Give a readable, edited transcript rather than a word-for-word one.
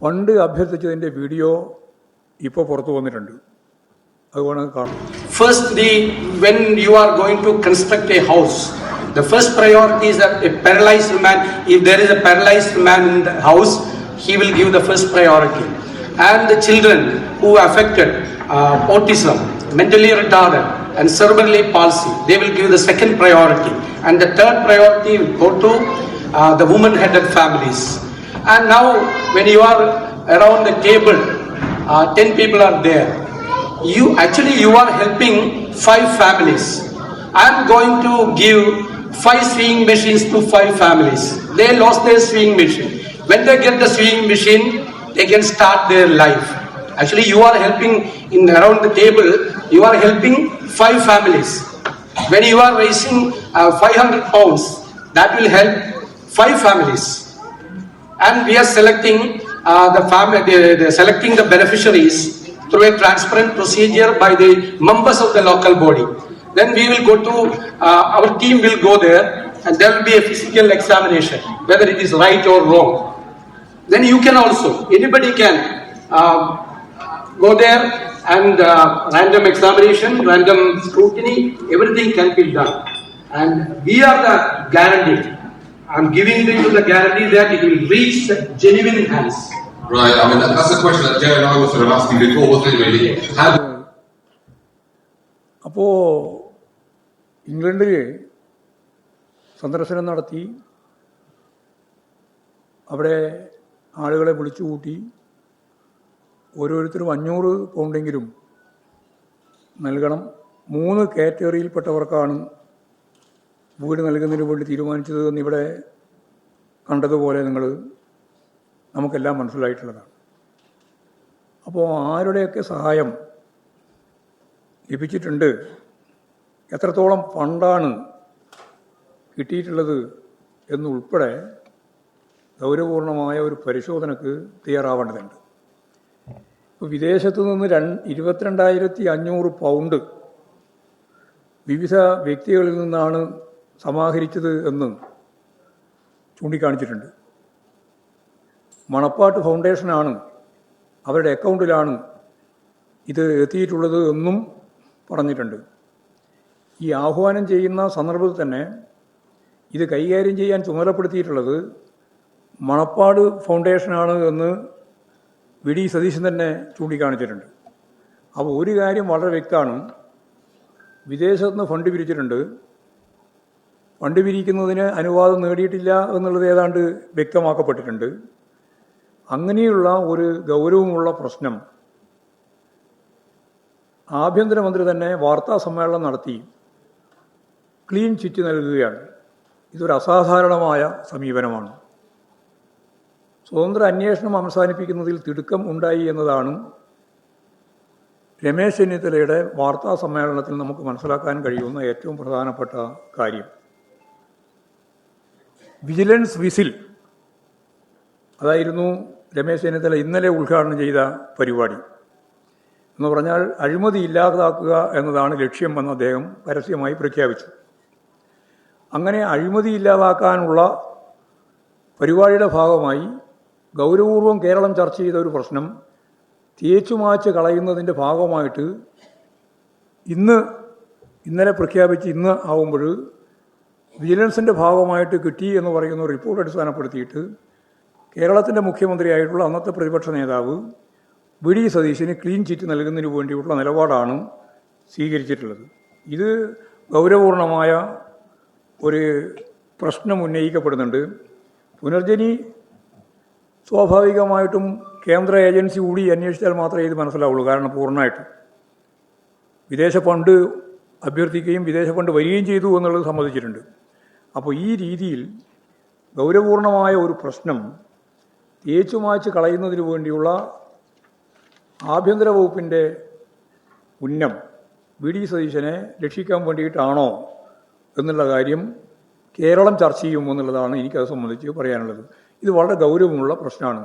Fund അഭ്യർത്ഥിച്ചതിൻ്റെ video ഇപ്പോൾ പുറത്തു വന്നിട്ടുണ്ട്. അതുകൊണ്ട് കാണാം. Firstly, when you are going to construct a house, the first priority is that a paralyzed man, if there is a paralyzed man in the house, he will give the first priority. And the children who are affected, autism, mentally retarded and cerebral palsy, they will give the second priority. And the third priority will go to the woman-headed families. And now when you are around the table, 10 people are there. You are helping 5 families. I am going to give 5 sewing machines to 5 families. They lost their sewing machine. When they get the sewing machine, they can start their life. Actually, you are helping around the table. You are helping 5 families. When you are raising 500 pounds, that will help 5 families. And we are selecting selecting the beneficiaries through a transparent procedure by the members of the local body. Then we will go to, our team will go there and there will be a physical examination, whether it is right or wrong. Then you can also, anybody can go there and random examination, random scrutiny, everything can be done. And we are the guarantee. I'm giving you the guarantee that it will reach the genuine hands. Right, I mean, that's a question that Jay and I was sort of asking before, wasn't it, really? അപ്പോൾ ഇംഗ്ലണ്ടിൽ സന്ദർശനം നടത്തി അവിടെ ആളുകളെ വിളിച്ചു കൂട്ടി ഓരോരുത്തരും 500 പൗണ്ടെങ്കിലും നൽകണം. 3 കാറ്റഗറിയിൽപ്പെട്ടവർക്കാണ് വീട് നൽകുന്നതിന് വേണ്ടി തീരുമാനിച്ചത് എന്നിവിടെ കണ്ടതുപോലെ നമുക്കെല്ലാം മനസ്സിലായിട്ടുള്ളതാണ്. അപ്പോൾ ആരുടെയൊക്കെ സഹായം ലഭിച്ചിട്ടുണ്ട്, എത്രത്തോളം ഫണ്ടാണ് കിട്ടിയിട്ടുള്ളത് എന്നുൾപ്പെടെ ഗൗരവപൂർണമായ ഒരു പരിശോധനയ്ക്ക് തയ്യാറാവേണ്ടതുണ്ട്. ഇപ്പോൾ വിദേശത്തു നിന്ന് 22,500 പൗണ്ട് വിവിധ വ്യക്തികളിൽ നിന്നാണ് സമാഹരിച്ചത് എന്ന് ചൂണ്ടിക്കാണിച്ചിട്ടുണ്ട്. മണപ്പാട്ട് ഫൗണ്ടേഷനാണ്, അവരുടെ അക്കൗണ്ടിലാണ് ഇത് എത്തിയിട്ടുള്ളത് എന്നും പറഞ്ഞിട്ടുണ്ട്. ഈ ആഹ്വാനം ചെയ്യുന്ന സന്ദർഭത്തിൽ തന്നെ ഇത് കൈകാര്യം ചെയ്യാൻ ചുമതലപ്പെടുത്തിയിട്ടുള്ളത് മണപ്പാട് ഫൗണ്ടേഷനാണ് എന്ന് വി.ഡി. സതീശൻ തന്നെ ചൂണ്ടിക്കാണിച്ചിട്ടുണ്ട്. അപ്പോൾ ഒരു കാര്യം വളരെ വ്യക്തമാണ്, വിദേശത്ത് നിന്ന് ഫണ്ട് പിരിച്ചിട്ടുണ്ട്, ഫണ്ട് പിരിക്കുന്നതിന് അനുവാദം നേടിയിട്ടില്ല എന്നുള്ളത് ഏതാണ്ട് വ്യക്തമാക്കപ്പെട്ടിട്ടുണ്ട്. അങ്ങനെയുള്ള ഒരു ഗൗരവമുള്ള പ്രശ്നം ആഭ്യന്തരമന്ത്രി തന്നെ വാർത്താ സമ്മേളനം നടത്തി ക്ലീൻ ചിറ്റ് നൽകുകയാണ്. ഇതൊരു അസാധാരണമായ സമീപനമാണ്. സ്വതന്ത്ര അന്വേഷണം അവസാനിപ്പിക്കുന്നതിൽ തിടുക്കം ഉണ്ടായി എന്നതാണ് രമേശ് ചെന്നിത്തലയുടെ വാർത്താ സമ്മേളനത്തിൽ നമുക്ക് മനസ്സിലാക്കാൻ കഴിയുന്ന ഏറ്റവും പ്രധാനപ്പെട്ട കാര്യം. വിജിലൻസ് വിസിൽ, അതായിരുന്നു രമേശ് ചെന്നിത്തല ഇന്നലെ ഉദ്ഘാടനം ചെയ്ത പരിപാടി. എന്ന് പറഞ്ഞാൽ അഴിമതി ഇല്ലാതാക്കുക എന്നതാണ് ലക്ഷ്യമെന്ന് അദ്ദേഹം പരസ്യമായി പ്രഖ്യാപിച്ചു. അങ്ങനെ അഴിമതി ഇല്ലാതാക്കാനുള്ള പരിപാടിയുടെ ഭാഗമായി ഗൗരവപൂർവ്വം കേരളം ചർച്ച ചെയ്ത ഒരു പ്രശ്നം തേച്ചുമാച്ച് കളയുന്നതിൻ്റെ ഭാഗമായിട്ട് ഇന്നലെ പ്രഖ്യാപിച്ച് ഇന്ന് ആവുമ്പോൾ വിജിലൻസിൻ്റെ ഭാഗമായിട്ട് കിട്ടി എന്ന് പറയുന്ന റിപ്പോർട്ട് അടിസ്ഥാനപ്പെടുത്തിയിട്ട് കേരളത്തിൻ്റെ മുഖ്യമന്ത്രിയായിട്ടുള്ള അന്നത്തെ പ്രതിപക്ഷ നേതാവ് വി.ഡി. സതീശന് ക്ലീൻ ചിറ്റ് നൽകുന്നതിന് വേണ്ടിയുള്ള നിലപാടാണ് സ്വീകരിച്ചിട്ടുള്ളത്. ഇത് ഗൗരവപൂർണമായ ഒരു പ്രശ്നം ഉന്നയിക്കപ്പെടുന്നുണ്ട്. പുനർജനി സ്വാഭാവികമായിട്ടും കേന്ദ്ര ഏജൻസി കൂടി അന്വേഷിച്ചാൽ മാത്രമേ ഇത് മനസ്സിലാവുള്ളൂ. കാരണം പൂർണ്ണമായിട്ട് വിദേശ ഫണ്ട് അഭ്യർത്ഥിക്കുകയും വിദേശ ഫണ്ട് വരികയും ചെയ്തു എന്നുള്ളത് സമ്മതിച്ചിട്ടുണ്ട്. അപ്പോൾ ഈ രീതിയിൽ ഗൗരവപൂർണമായ ഒരു പ്രശ്നം തേച്ചുമാച്ച് കളയുന്നതിന് വേണ്ടിയുള്ള ആഭ്യന്തര വകുപ്പിൻ്റെ ഉന്നം വി.ഡി. സതീശനെ രക്ഷിക്കാൻ വേണ്ടിയിട്ടാണോ എന്നുള്ള കാര്യം കേരളം ചർച്ച ചെയ്യുമെന്നുള്ളതാണ് എനിക്കത് സംബന്ധിച്ച് പറയാനുള്ളത്. ഇത് വളരെ ഗൗരവമുള്ള പ്രശ്നമാണ്.